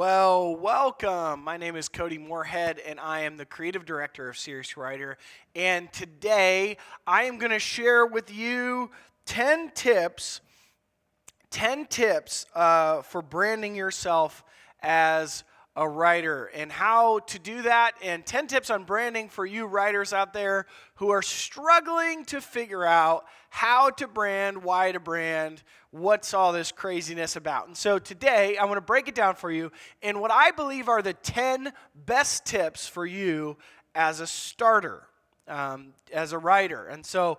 Well, welcome. My name is Cody Morehead, and I am the creative director of Serious Writer. And today, I am going to share with you 10 tips for branding yourself as a writer and how to do that, and 10 tips on branding for you writers out there who are struggling to figure out how to brand, why to brand, what's all this craziness about. And so today I want to break it down for you in what I believe are the 10 best tips for you as a starter. As a writer. And so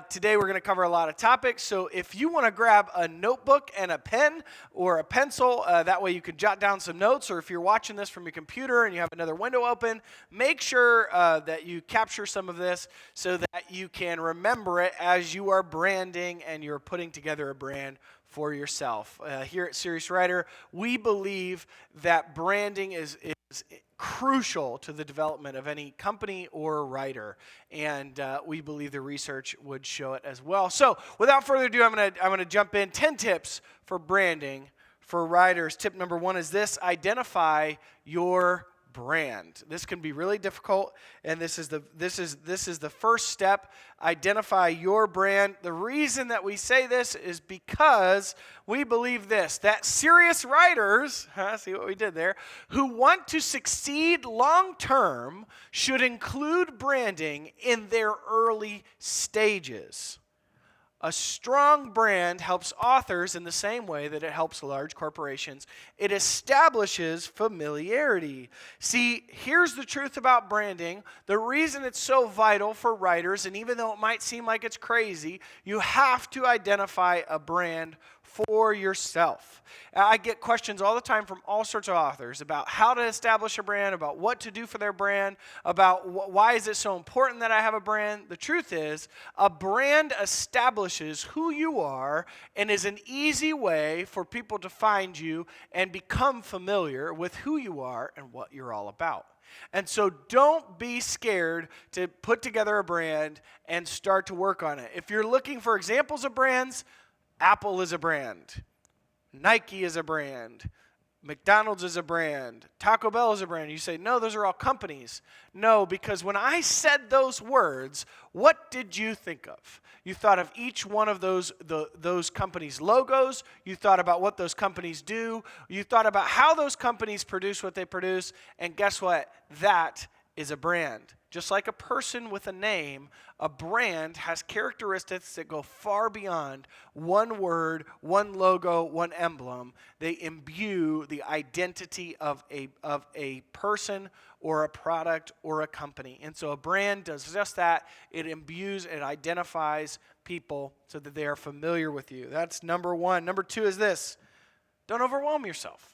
today we're going to cover a lot of topics. So if you want to grab a notebook and a pen or a pencil, that way you can jot down some notes, or if you're watching this from your computer and you have another window open, make sure that you capture some of this so that you can remember it as you are branding and you're putting together a brand for yourself. Here at Serious Writer, we believe that branding is crucial to the development of any company or writer, and we believe the research would show it as well. So without further ado, I'm gonna jump in. 10 tips for branding for writers. Tip number 1 is this: identify your brand. This can be really difficult, and this is the first step. Identify your brand. The reason that we say this is because we believe this, that serious writers, see what we did there, who want to succeed long term should include branding in their early stages. A strong brand helps authors in the same way that it helps large corporations. It establishes familiarity. See, here's the truth about branding. The reason it's so vital for writers, and even though it might seem like it's crazy, you have to identify a brand for yourself. I get questions all the time from all sorts of authors about how to establish a brand, about what to do for their brand, about why is it so important that I have a brand. The truth is, a brand establishes who you are and is an easy way for people to find you and become familiar with who you are and what you're all about. And so don't be scared to put together a brand and start to work on it. If you're looking for examples of brands, Apple is a brand. Nike is a brand. McDonald's is a brand. Taco Bell is a brand. You say, no, those are all companies. No, because when I said those words, what did you think of? You thought of each one of those companies' logos. You thought about what those companies do. You thought about how those companies produce what they produce. And guess what? That is a brand. Just like a person with a name, a brand has characteristics that go far beyond one word, one logo, one emblem. They imbue the identity of a person or a product or a company. And so a brand does just that. It imbues, it identifies people so that they are familiar with you. That's number 1. Number 2 is this: don't overwhelm yourself.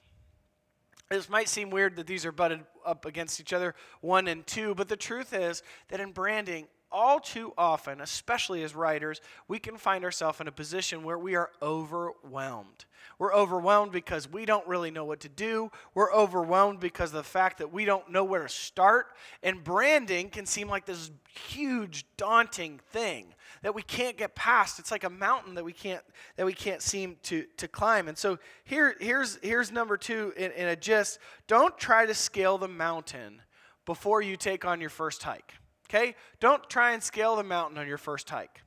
This might seem weird that these are butted up against each other, 1 and 2, but the truth is that in branding, all too often, especially as writers, we can find ourselves in a position where we are overwhelmed. We're overwhelmed because we don't really know what to do. We're overwhelmed because of the fact that we don't know where to start. And branding can seem like this huge, daunting thing that we can't get past. It's like a mountain that we can't seem to climb. And so here's number 2 in a gist. Don't try to scale the mountain before you take on your first hike. Okay? Don't try and scale the mountain on your first hike.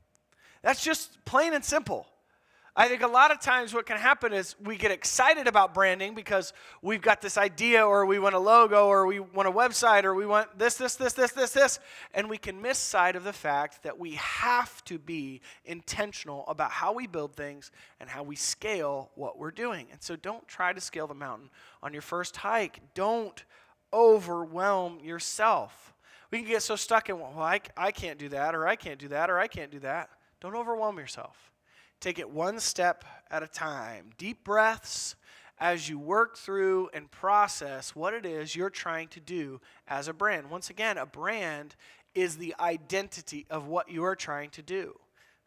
That's just plain and simple. I think a lot of times what can happen is we get excited about branding because we've got this idea, or we want a logo, or we want a website, or we want this, and we can miss sight of the fact that we have to be intentional about how we build things and how we scale what we're doing. And so don't try to scale the mountain on your first hike. Don't overwhelm yourself. We can get so stuck in, well, I can't do that, or I can't do that, or I can't do that. Don't overwhelm yourself. Take it one step at a time. Deep breaths as you work through and process what it is you're trying to do as a brand. Once again, a brand is the identity of what you are trying to do.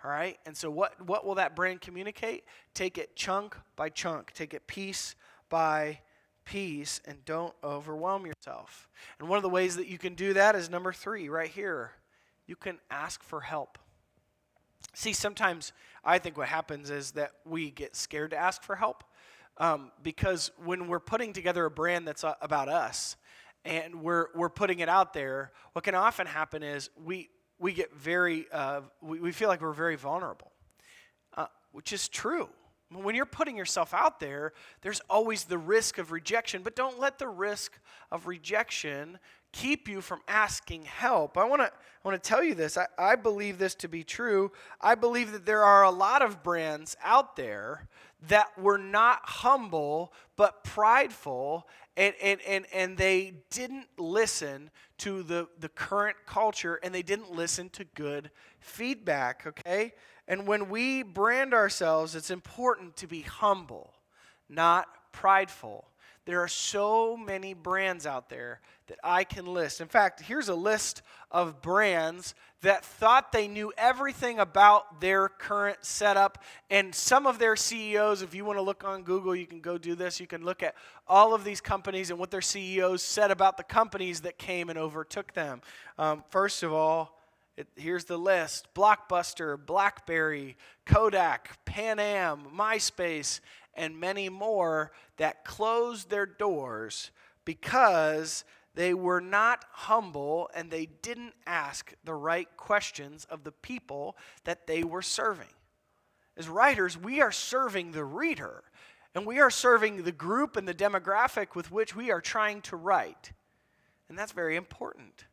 All right? And so what will that brand communicate? Take it chunk by chunk. Take it piece by piece, and don't overwhelm yourself. And one of the ways that you can do that is number 3 right here. You can ask for help. See, sometimes I think what happens is that we get scared to ask for help. because when we're putting together a brand that's about us and we're putting it out there, what can often happen is we get very, we feel like we're very vulnerable, which is true. When you're putting yourself out there, there's always the risk of rejection, but don't let the risk of rejection keep you from asking help. I want to tell you this. I believe this to be true. I believe that there are a lot of brands out there that were not humble but prideful, and they didn't listen to the current culture, and they didn't listen to good feedback, okay? And when we brand ourselves, it's important to be humble, not prideful. There are so many brands out there that I can list. In fact, here's a list of brands that thought they knew everything about their current setup. And some of their CEOs, if you want to look on Google, you can go do this. You can look at all of these companies and what their CEOs said about the companies that came and overtook them. First of all, here's the list: Blockbuster, BlackBerry, Kodak, Pan Am, MySpace, and many more that closed their doors because they were not humble and they didn't ask the right questions of the people that they were serving. As writers, we are serving the reader, and we are serving the group and the demographic with which we are trying to write. And that's very important.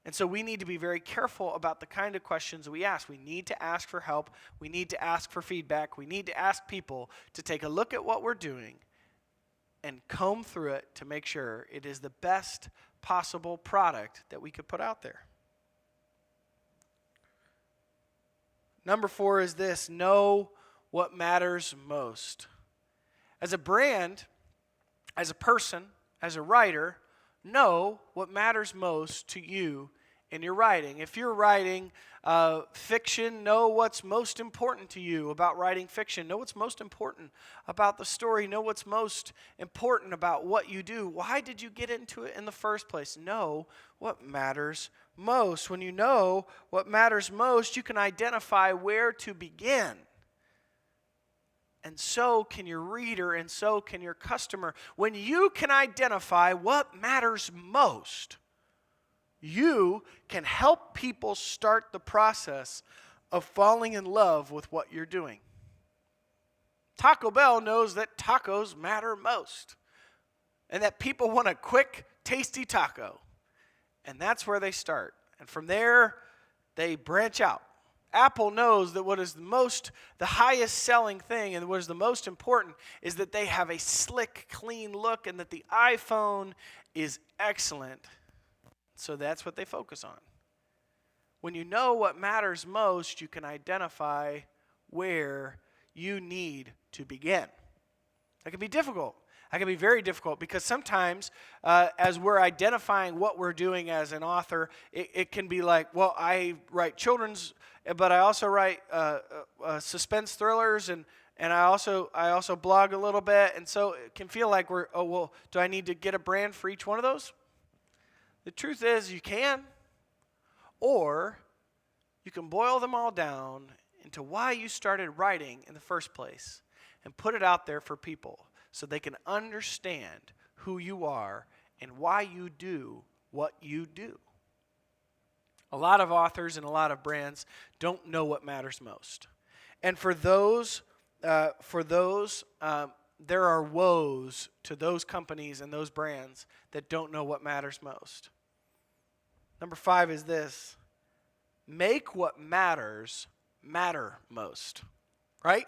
And so we need to be very careful about the kind of questions we ask. We need to ask for help. We need to ask for feedback. We need to ask people to take a look at what we're doing and comb through it to make sure it is the best possible product that we could put out there. Number 4 is this: know what matters most. As a brand, as a person, as a writer, know what matters most to you in your writing. If you're writing fiction, know what's most important to you about writing fiction. Know what's most important about the story. Know what's most important about what you do. Why did you get into it in the first place? Know what matters most. When you know what matters most, you can identify where to begin. And so can your reader, and so can your customer. When you can identify what matters most, you can help people start the process of falling in love with what you're doing. Taco Bell knows that tacos matter most, and that people want a quick, tasty taco. And that's where they start. And from there, they branch out. Apple knows that what is the highest selling thing and what is the most important is that they have a slick, clean look and that the iPhone is excellent. So that's what they focus on. When you know what matters most, you can identify where you need to begin. That can be difficult. That can be very difficult because sometimes as we're identifying what we're doing as an author, it can be like, well, I write children's, but I also write suspense thrillers, and I also blog a little bit, and so it can feel like do I need to get a brand for each one of those? The truth is you can, or you can boil them all down into why you started writing in the first place and put it out there for people so they can understand who you are and why you do what you do. A lot of authors and a lot of brands don't know what matters most. And for those, there are woes to those companies and those brands that don't know what matters most. Number 5 is this: make what matters matter most. Right?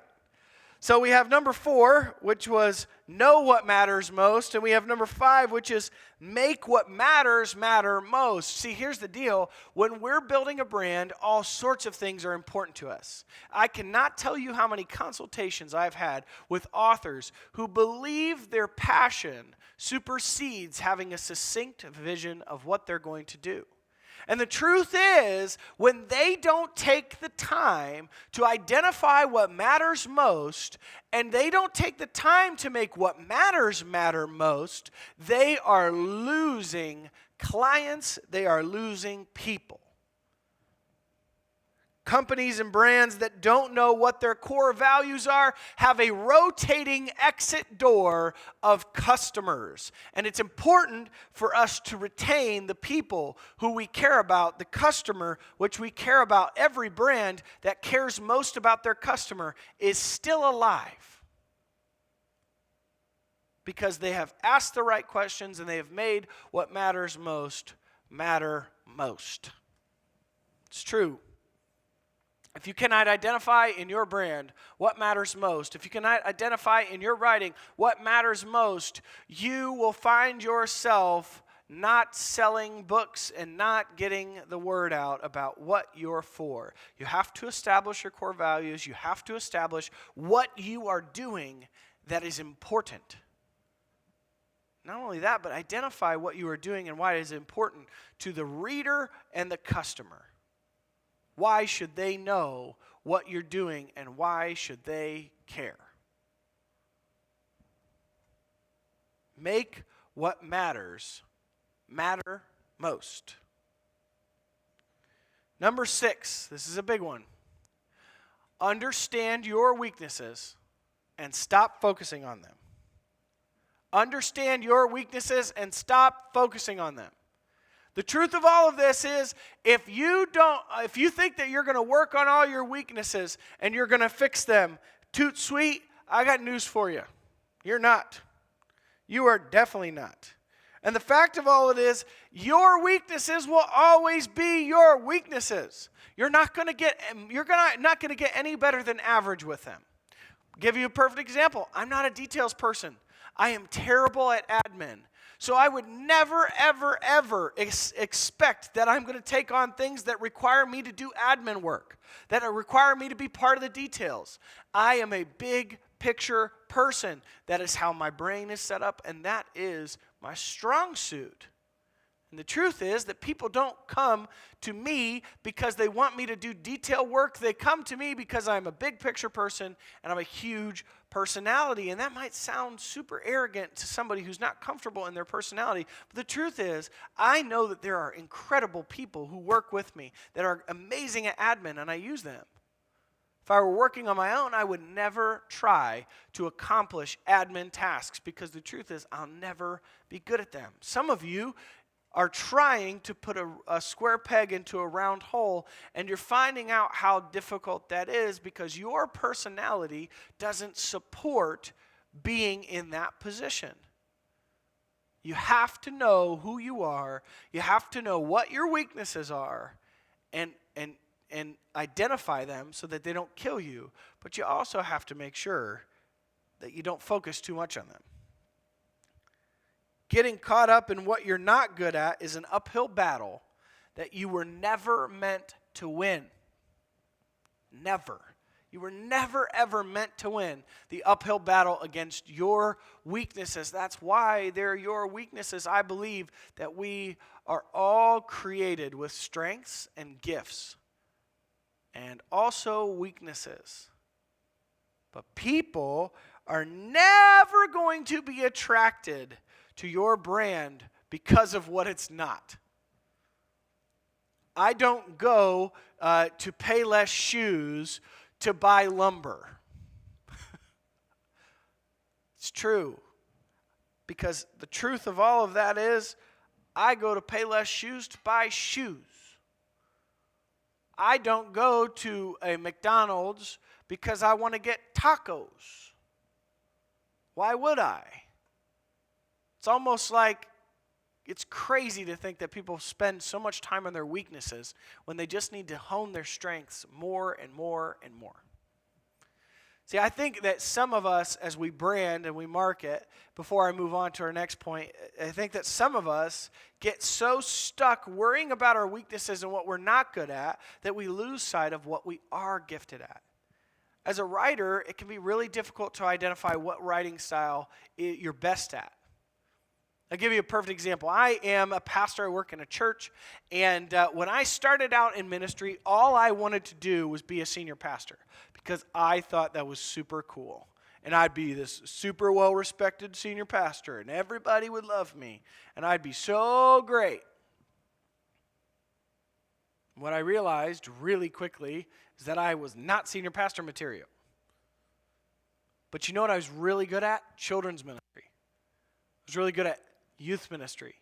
So we have number 4, which was know what matters most, and we have number 5, which is make what matters matter most. See, here's the deal. When we're building a brand, all sorts of things are important to us. I cannot tell you how many consultations I've had with authors who believe their passion supersedes having a succinct vision of what they're going to do. And the truth is, when they don't take the time to identify what matters most, and they don't take the time to make what matters matter most, they are losing clients, they are losing people. Companies and brands that don't know what their core values are have a rotating exit door of customers. And it's important for us to retain the people who we care about, the customer, which we care about. Every brand that cares most about their customer is still alive because they have asked the right questions and they have made what matters most matter most. It's true. If you cannot identify in your brand what matters most, if you cannot identify in your writing what matters most, you will find yourself not selling books and not getting the word out about what you're for. You have to establish your core values. You have to establish what you are doing that is important. Not only that, but identify what you are doing and why it is important to the reader and the customer. Why should they know what you're doing and why should they care? Make what matters matter most. Number 6, this is a big one. Understand your weaknesses and stop focusing on them. Understand your weaknesses and stop focusing on them. The truth of all of this is, if you think that you're going to work on all your weaknesses and you're going to fix them, toot sweet, I got news for you. You're not. You are definitely not. And the fact of all it is, your weaknesses will always be your weaknesses. You're not going to get any better than average with them. I'll give you a perfect example. I'm not a details person. I am terrible at admin. So I would never, ever, ever expect that I'm going to take on things that require me to do admin work, that require me to be part of the details. I am a big picture person. That is how my brain is set up, and that is my strong suit. And the truth is that people don't come to me because they want me to do detail work. They come to me because I'm a big picture person and I'm a huge personality. And that might sound super arrogant to somebody who's not comfortable in their personality. But the truth is, I know that there are incredible people who work with me that are amazing at admin, and I use them. If I were working on my own, I would never try to accomplish admin tasks because the truth is I'll never be good at them. Some of you are trying to put a square peg into a round hole, and you're finding out how difficult that is because your personality doesn't support being in that position. You have to know who you are. You have to know what your weaknesses are and identify them so that they don't kill you. But you also have to make sure that you don't focus too much on them. Getting caught up in what you're not good at is an uphill battle that you were never meant to win. Never. You were never, ever meant to win the uphill battle against your weaknesses. That's why they're your weaknesses. I believe that we are all created with strengths and gifts and also weaknesses. But people are never going to be attracted to your brand because of what it's not. I don't go to Payless Shoes to buy lumber. It's true. Because the truth of all of that is, I go to Payless Shoes to buy shoes. I don't go to a McDonald's because I want to get tacos. Why would I? It's almost like it's crazy to think that people spend so much time on their weaknesses when they just need to hone their strengths more and more and more. See, I think that some of us, as we brand and we market, before I move on to our next point, I think that some of us get so stuck worrying about our weaknesses and what we're not good at that we lose sight of what we are gifted at. As a writer, it can be really difficult to identify what writing style you're best at. I'll give you a perfect example. I am a pastor. I work in a church. And when I started out in ministry, all I wanted to do was be a senior pastor because I thought that was super cool. And I'd be this super well-respected senior pastor, and everybody would love me. And I'd be so great. What I realized really quickly is that I was not senior pastor material. But you know what I was really good at? Children's ministry. I was really good at youth ministry.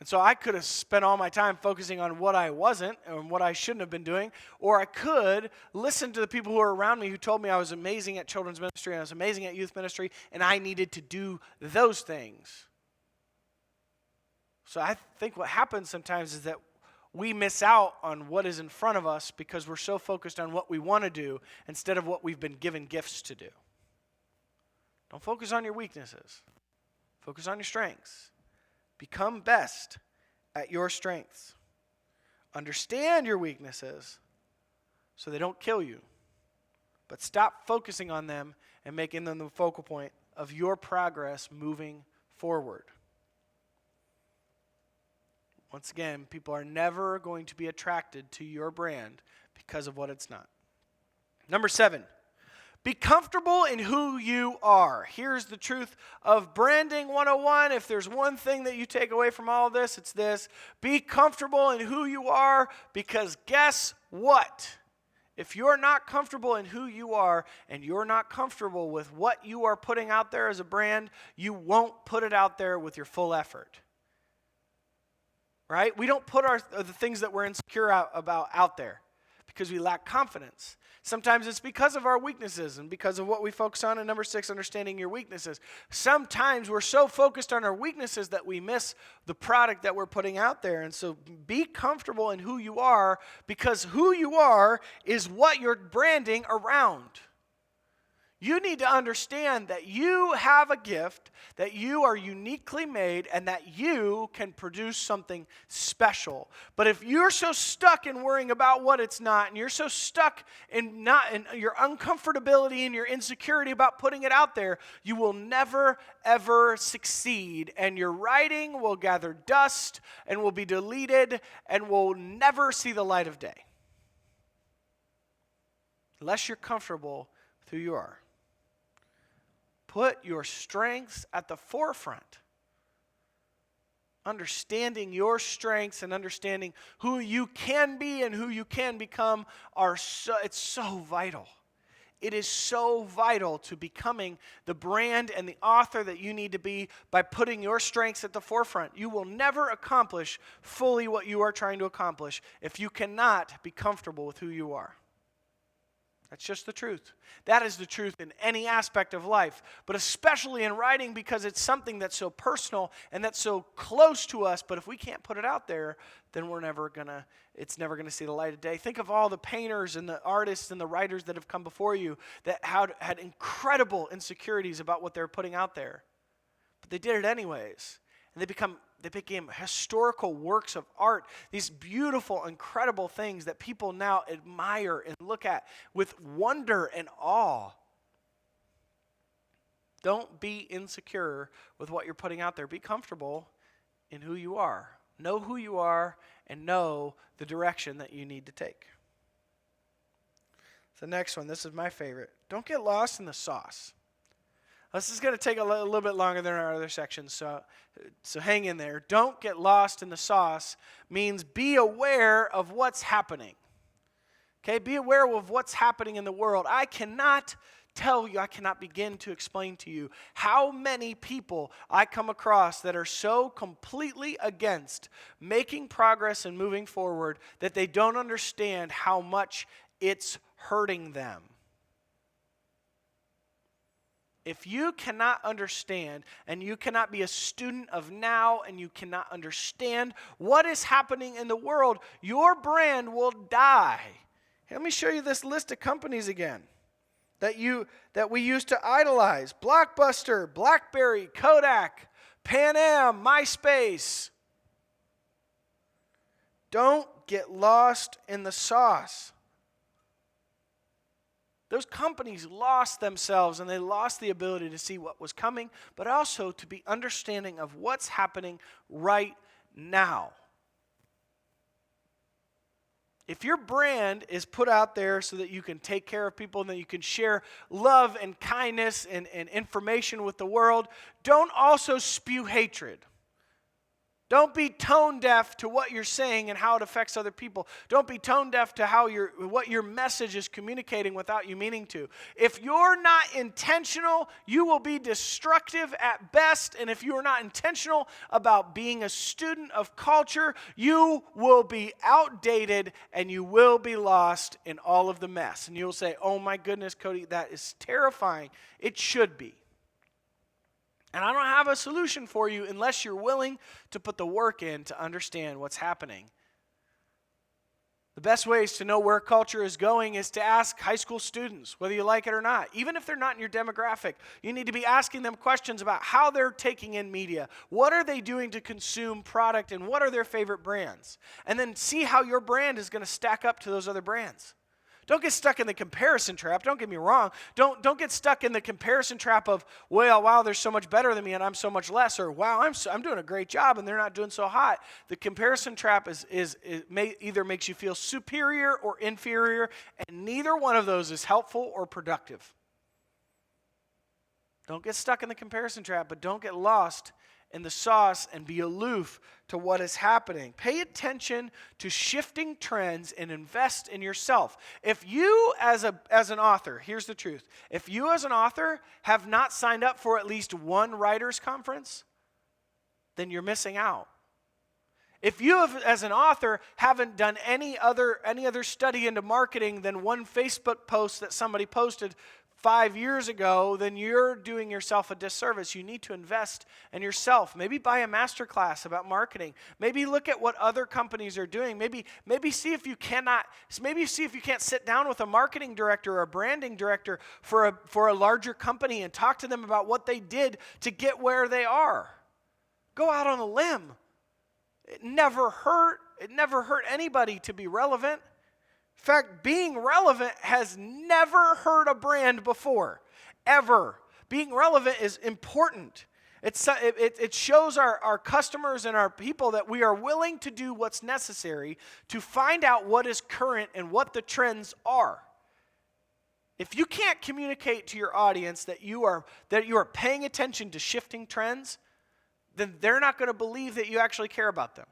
And so I could have spent all my time focusing on what I wasn't and what I shouldn't have been doing, or I could listen to the people who were around me who told me I was amazing at children's ministry and I was amazing at youth ministry, and I needed to do those things. So I think what happens sometimes is that we miss out on what is in front of us because we're so focused on what we want to do instead of what we've been given gifts to do. Don't focus on your weaknesses. Focus on your strengths. Become best at your strengths. Understand your weaknesses so they don't kill you. But stop focusing on them and making them the focal point of your progress moving forward. Once again, people are never going to be attracted to your brand because of what it's not. Number 7, be comfortable in who you are. Here's the truth of Branding 101. If there's one thing that you take away from all of this, it's this. Be comfortable in who you are, because guess what? If you're not comfortable in who you are and you're not comfortable with what you are putting out there as a brand, you won't put it out there with your full effort. Right? We don't put the things that we're insecure about out there because we lack confidence. Sometimes it's because of our weaknesses and because of what we focus on. And number 6, understanding your weaknesses. Sometimes we're so focused on our weaknesses that we miss the product that we're putting out there. And so be comfortable in who you are, because who you are is what you're branding around. You need to understand that you have a gift, that you are uniquely made, and that you can produce something special. But if you're so stuck in worrying about what it's not, and you're so stuck in your uncomfortability and your insecurity about putting it out there, you will never, ever succeed. And your writing will gather dust and will be deleted and will never see the light of day. Unless you're comfortable with who you are. Put your strengths at the forefront. Understanding your strengths and understanding who you can be and who you can become it's so vital. It is so vital to becoming the brand and the author that you need to be by putting your strengths at the forefront. You will never accomplish fully what you are trying to accomplish if you cannot be comfortable with who you are. That's just the truth. That is the truth in any aspect of life, but especially in writing, because it's something that's so personal and that's so close to us. But if we can't put it out there, then it's never gonna see the light of day. Think of all the painters and the artists and the writers that have come before you that had incredible insecurities about what they're putting out there, but they did it anyways, and they became historical works of art, these beautiful, incredible things that people now admire and look at with wonder and awe. Don't be insecure with what you're putting out there. Be comfortable in who you are. Know who you are and know the direction that you need to take. The next one, this is my favorite. Don't get lost in the sauce. This is going to take a little bit longer than our other sections, so hang in there. Don't get lost in the sauce means be aware of what's happening. Okay, be aware of what's happening in the world. I cannot begin to explain to you how many people I come across that are so completely against making progress and moving forward that they don't understand how much it's hurting them. If you cannot understand and you cannot be a student of now and you cannot understand what is happening in the world, your brand will die. Let me show you this list of companies again that we used to idolize. Blockbuster, BlackBerry, Kodak, Pan Am, MySpace. Don't get lost in the sauce. Those companies lost themselves and they lost the ability to see what was coming, but also to be understanding of what's happening right now. If your brand is put out there so that you can take care of people and that you can share love and kindness and information with the world, don't also spew hatred. Don't be tone deaf to what you're saying and how it affects other people. Don't be tone deaf to what your message is communicating without you meaning to. If you're not intentional, you will be destructive at best. And if you are not intentional about being a student of culture, you will be outdated and you will be lost in all of the mess. And you'll say, oh my goodness, Cody, that is terrifying. It should be. And I don't have a solution for you unless you're willing to put the work in to understand what's happening. The best ways to know where culture is going is to ask high school students, whether you like it or not. Even if they're not in your demographic, you need to be asking them questions about how they're taking in media. What are they doing to consume product, and what are their favorite brands? And then see how your brand is going to stack up to those other brands. Don't get stuck in the comparison trap. Don't get me wrong. Don't get stuck in the comparison trap of, well, wow, they're so much better than me and I'm so much less, or wow, I'm doing a great job and they're not doing so hot. The comparison trap either makes you feel superior or inferior, and neither one of those is helpful or productive. Don't get stuck in the comparison trap, but don't get lost in the sauce and be aloof to what is happening. Pay attention to shifting trends and invest in yourself. If you as an author, here's the truth. If you as an author have not signed up for at least one writers conference, then you're missing out. If you as an author haven't done any other study into marketing than one Facebook post that somebody posted 5 years ago, then you're doing yourself a disservice. You need to invest in yourself. Maybe buy a master class about marketing. Maybe look at what other companies are doing. Maybe see if you can't sit down with a marketing director or a branding director for a larger company and talk to them about what they did to get where they are. Go out on a limb. It never hurt anybody to be relevant. In fact, being relevant has never hurt a brand before, ever. Being relevant is important. It shows our customers and our people that we are willing to do what's necessary to find out what is current and what the trends are. If you can't communicate to your audience that you are paying attention to shifting trends, then they're not going to believe that you actually care about them.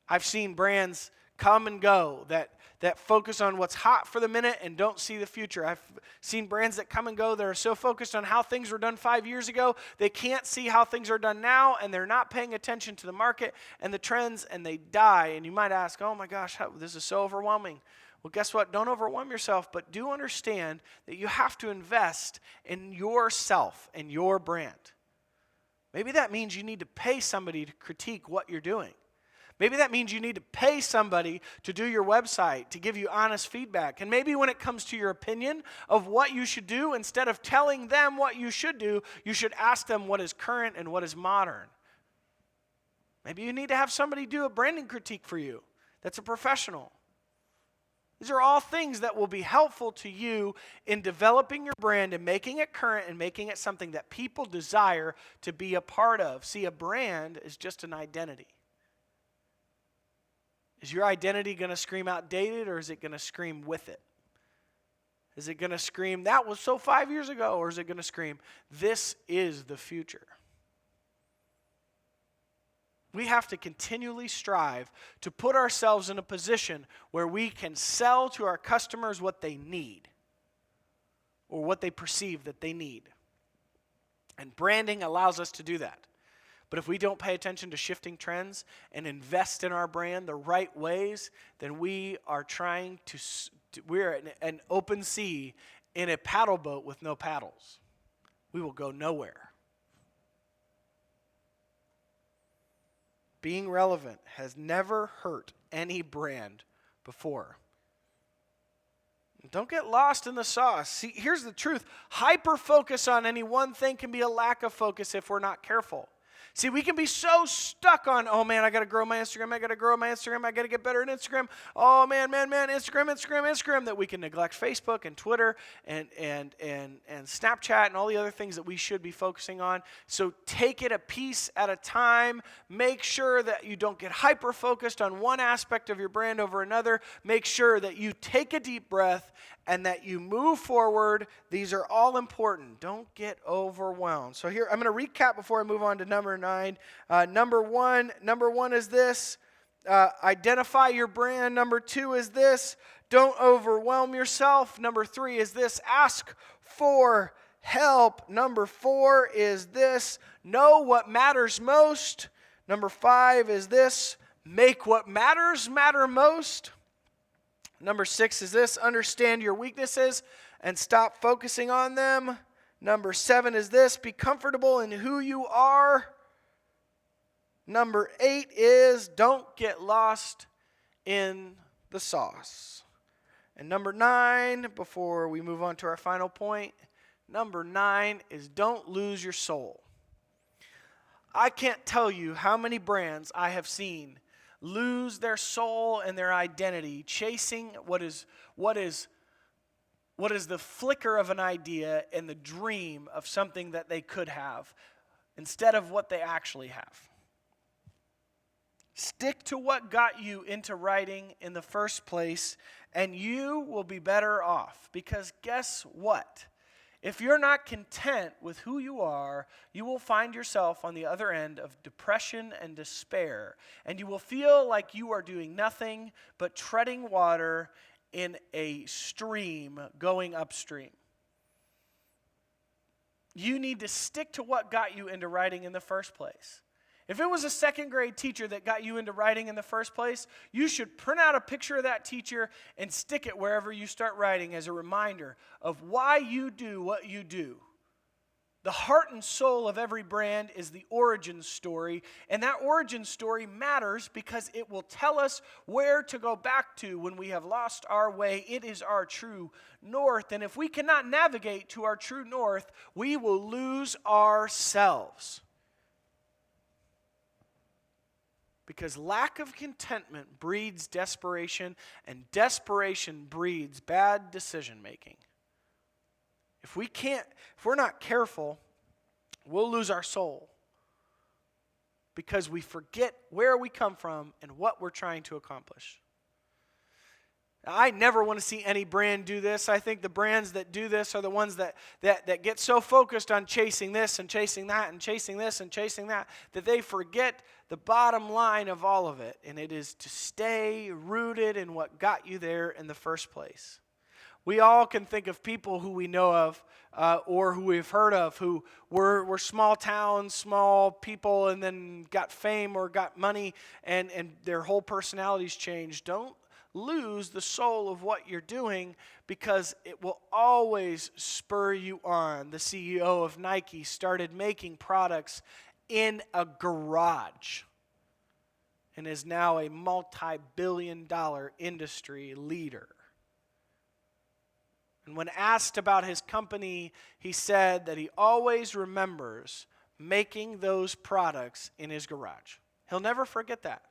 I've seen brands come and go that focus on what's hot for the minute and don't see the future. I've seen brands that come and go that are so focused on how things were done 5 years ago, they can't see how things are done now, and they're not paying attention to the market and the trends, and they die. And you might ask, oh my gosh, this is so overwhelming. Well, guess what? Don't overwhelm yourself, but do understand that you have to invest in yourself and your brand. Maybe that means you need to pay somebody to critique what you're doing. Maybe that means you need to pay somebody to do your website, to give you honest feedback. And maybe when it comes to your opinion of what you should do, instead of telling them what you should do, you should ask them what is current and what is modern. Maybe you need to have somebody do a branding critique for you that's a professional. These are all things that will be helpful to you in developing your brand and making it current and making it something that people desire to be a part of. See, a brand is just an identity. Is your identity going to scream outdated, or is it going to scream with it? Is it going to scream, that was so 5 years ago, or is it going to scream, this is the future? We have to continually strive to put ourselves in a position where we can sell to our customers what they need or what they perceive that they need. And branding allows us to do that. But if we don't pay attention to shifting trends and invest in our brand the right ways, then we are we're an open sea in a paddle boat with no paddles. We will go nowhere. Being relevant has never hurt any brand before. Don't get lost in the sauce. See, here's the truth. Hyper-focus on any one thing can be a lack of focus if we're not careful. See, we can be so stuck on, oh man, I got to grow my Instagram, I got to get better at Instagram. Oh man, Instagram, that we can neglect Facebook and Twitter and Snapchat and all the other things that we should be focusing on. So take it a piece at a time. Make sure that you don't get hyper-focused on one aspect of your brand over another. Make sure that you take a deep breath and that you move forward. These are all important. Don't get overwhelmed. So here, I'm going to recap before I move on to number 9. Number one is this. Identify your brand. Number 2 is this. Don't overwhelm yourself. Number 3 is this. Ask for help. Number 4 is this. Know what matters most. Number 5 is this. Make what matters matter most. Number 6 is this. Understand your weaknesses and stop focusing on them. Number 7 is this. Be comfortable in who you are. Number 8 is don't get lost in the sauce. And number 9, before we move on to our final point, number 9 is don't lose your soul. I can't tell you how many brands I have seen lose their soul and their identity chasing what is the flicker of an idea and the dream of something that they could have instead of what they actually have. Stick to what got you into writing in the first place, and you will be better off. Because guess what? If you're not content with who you are, you will find yourself on the other end of depression and despair, and you will feel like you are doing nothing but treading water in a stream going upstream. You need to stick to what got you into writing in the first place. If it was a second grade teacher that got you into writing in the first place, you should print out a picture of that teacher and stick it wherever you start writing as a reminder of why you do what you do. The heart and soul of every brand is the origin story, and that origin story matters because it will tell us where to go back to when we have lost our way. It is our true north, and if we cannot navigate to our true north, we will lose ourselves. Because lack of contentment breeds desperation, and desperation breeds bad decision making. If we're not careful, we'll lose our soul. Because we forget where we come from and what we're trying to accomplish. I never want to see any brand do this. I think the brands that do this are the ones that get so focused on chasing this and chasing that and chasing this and chasing that they forget the bottom line of all of it, and it is to stay rooted in what got you there in the first place. We all can think of people who we know of or who we've heard of who were small towns, small people, and then got fame or got money, and their whole personalities changed. Don't lose the soul of what you're doing because it will always spur you on. The CEO of Nike started making products in a garage and is now a multi-billion-dollar industry leader. And when asked about his company, he said that he always remembers making those products in his garage. He'll never forget that.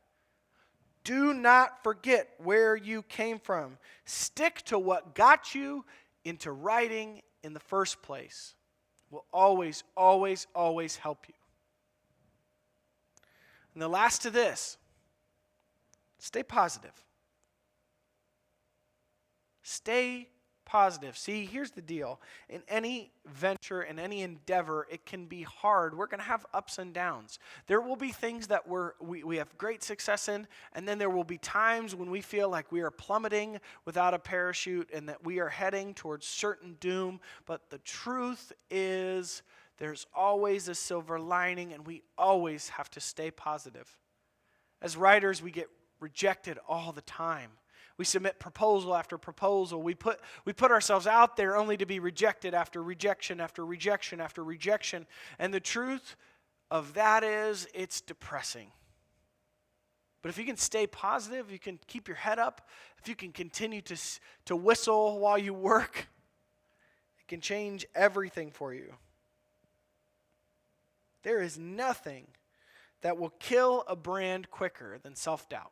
Do not forget where you came from. Stick to what got you into writing in the first place. It will always, always, always help you. And the last to this, stay positive. Stay positive. See, here's the deal. In any venture, in any endeavor, it can be hard. We're going to have ups and downs. There will be things that we have great success in, and then there will be times when we feel like we are plummeting without a parachute and that we are heading towards certain doom. But the truth is, there's always a silver lining, and we always have to stay positive. As writers, we get rejected all the time. We submit proposal after proposal. We put ourselves out there only to be rejected after rejection after rejection after rejection. And the truth of that is, it's depressing. But if you can stay positive, you can keep your head up, if you can continue to whistle while you work, it can change everything for you. There is nothing that will kill a brand quicker than self-doubt.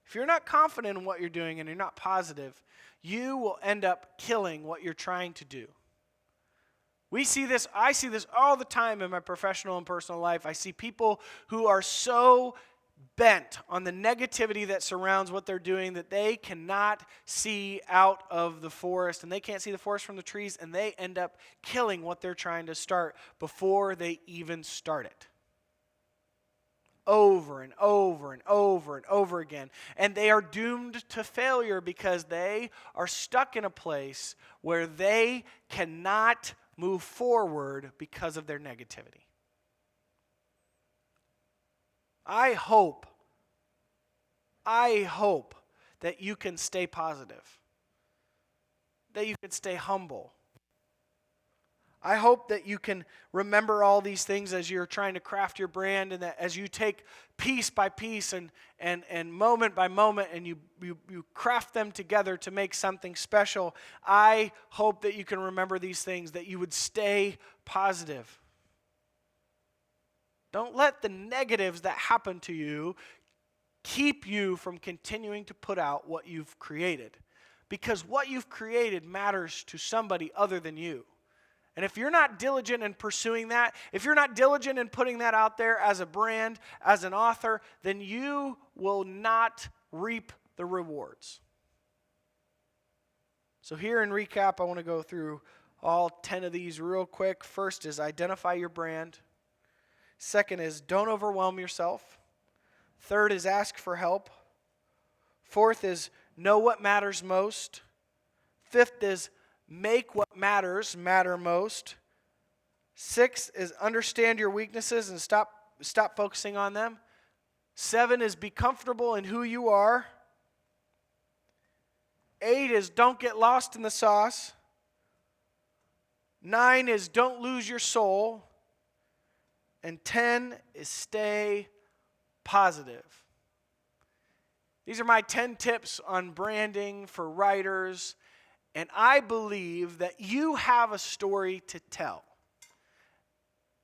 If you're not confident in what you're doing and you're not positive, you will end up killing what you're trying to do. I see this all the time in my professional and personal life. I see people who are so bent on the negativity that surrounds what they're doing, that they cannot see out of the forest, and they can't see the forest from the trees, and they end up killing what they're trying to start before they even start it. Over and over and over and over again. And they are doomed to failure because they are stuck in a place where they cannot move forward because of their negativity. I hope that you can stay positive, that you can stay humble. I hope that you can remember all these things as you're trying to craft your brand, and that as you take piece by piece and moment by moment and you craft them together to make something special, I hope that you can remember these things, that you would stay positive. Don't let the negatives that happen to you keep you from continuing to put out what you've created, because what you've created matters to somebody other than you. And if you're not diligent in pursuing that, if you're not diligent in putting that out there as a brand, as an author, then you will not reap the rewards. So here in recap, I want to go through all 10 of these real quick. First is identify your brand. Second is don't overwhelm yourself. Third is ask for help. Fourth is know what matters most. Fifth is make what matters matter most. Sixth is understand your weaknesses and stop focusing on them. 7 is be comfortable in who you are. 8 is don't get lost in the sauce. 9 is don't lose your soul. And 10 is stay positive. These are my 10 tips on branding for writers. And I believe that you have a story to tell.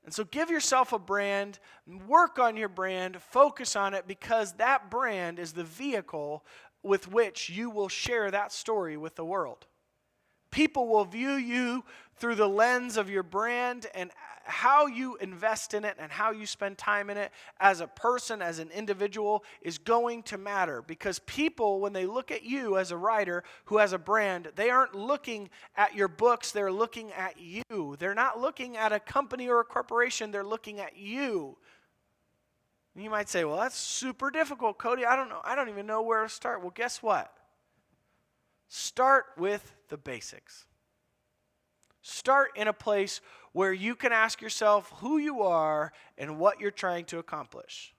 And so give yourself a brand, work on your brand, focus on it, because that brand is the vehicle with which you will share that story with the world. People will view you through the lens of your brand, and how you invest in it and how you spend time in it as a person, as an individual, is going to matter. Because people, when they look at you as a writer who has a brand, they aren't looking at your books, they're looking at you. They're not looking at a company or a corporation, they're looking at you. And you might say, well, that's super difficult, Cody. I don't know. I don't even know where to start. Well, guess what? Start with the basics. Start in a place where you can ask yourself who you are and what you're trying to accomplish.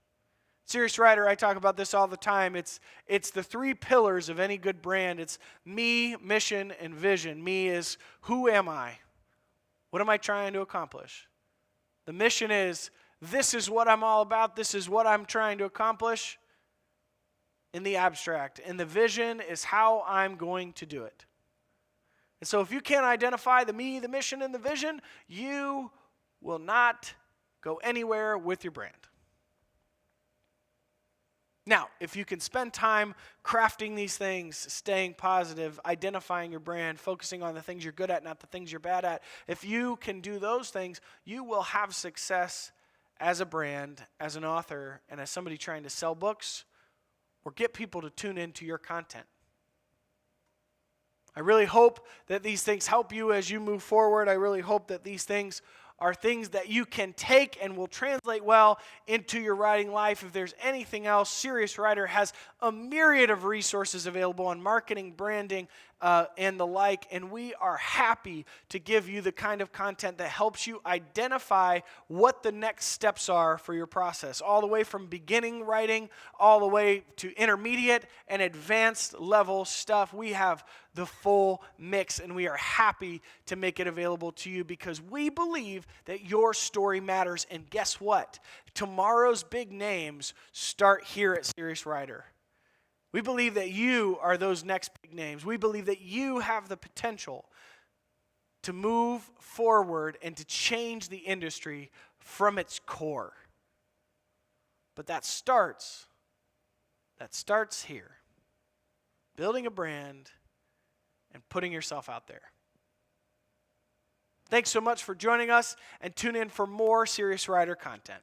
Serious Writer, I talk about this all the time. It's the 3 pillars of any good brand. It's me, mission, and vision. Me is, who am I? What am I trying to accomplish? The mission is, this is what I'm all about. This is what I'm trying to accomplish in the abstract. And the vision is how I'm going to do it. And so if you can't identify the me, the mission, and the vision, you will not go anywhere with your brand. Now, if you can spend time crafting these things, staying positive, identifying your brand, focusing on the things you're good at, not the things you're bad at, if you can do those things, you will have success as a brand, as an author, and as somebody trying to sell books or get people to tune into your content. I really hope that these things help you as you move forward. I really hope that these things are things that you can take and will translate well into your writing life. If there's anything else, Serious Writer has a myriad of resources available on marketing, branding, and the like, and we are happy to give you the kind of content that helps you identify what the next steps are for your process, all the way from beginning writing, all the way to intermediate and advanced level stuff. We have the full mix, and we are happy to make it available to you because we believe that your story matters. And guess what? Tomorrow's big names start here at Serious Writer. We believe that you are those next big names. We believe that you have the potential to move forward and to change the industry from its core. But that starts here. Building a brand and putting yourself out there. Thanks so much for joining us, and tune in for more Serious Writer content.